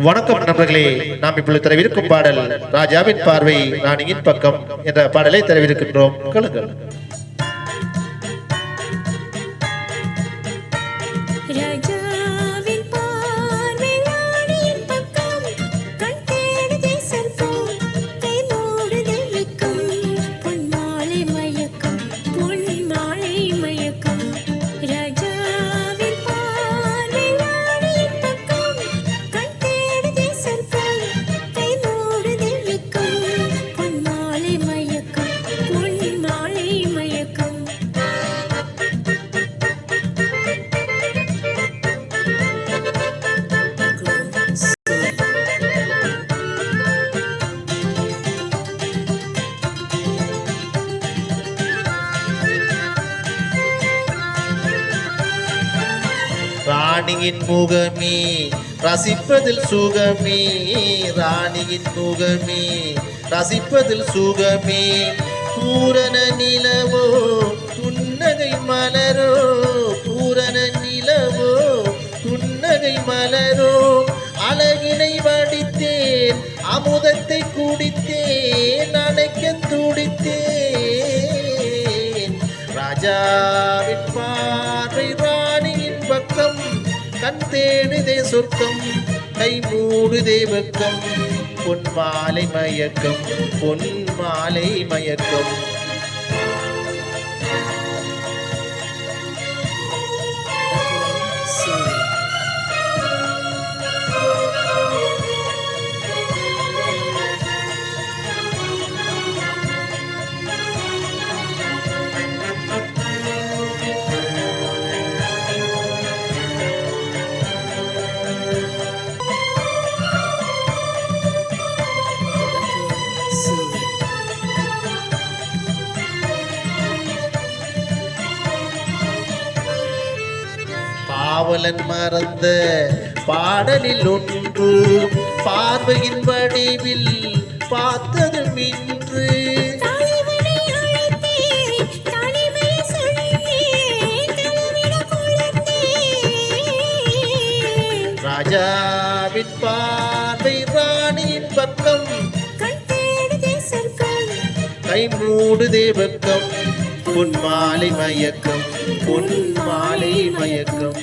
வணக்கம் நண்பர்களே, நாம் இப்பொழுது தரவிருக்கும் பாடல் ராஜாவின் பார்வை ராணியின் பக்கம் என்ற பாடலை தரவிருக்கின்றோம். கேளுங்கள். ராணியின் முகமே ரசிப்பதில் சுகமே, ராணியின் முகமே ரசிப்பதில் சுகமே, பூரண நிலவோ புன்னகை மலரோ, பூரண நிலவோ புன்னகை மலரோ, அழகினை வடித்தேன் அமுதத்தை குடித்தேன் அணைக்க துடித்தேன். ராஜாவின் பார்வை ராணியின் பக்கம், கண் தேடுதே சொர்க்கம் கை மூடுதே வெக்கம், பொன் மாலை மயக்கம் பொன் மாலை மயக்கம். பாவலன் மறந்த பாடலில் ஒன்று, பார்வையின் வடிவில் பார்த்தது மின்று. ராஜாவின் பார்வை ராணியின் பக்கம், கை மூடுதே வெக்கம், பொன் மாலை மயக்கம் பொன் மாலை மயக்கம்.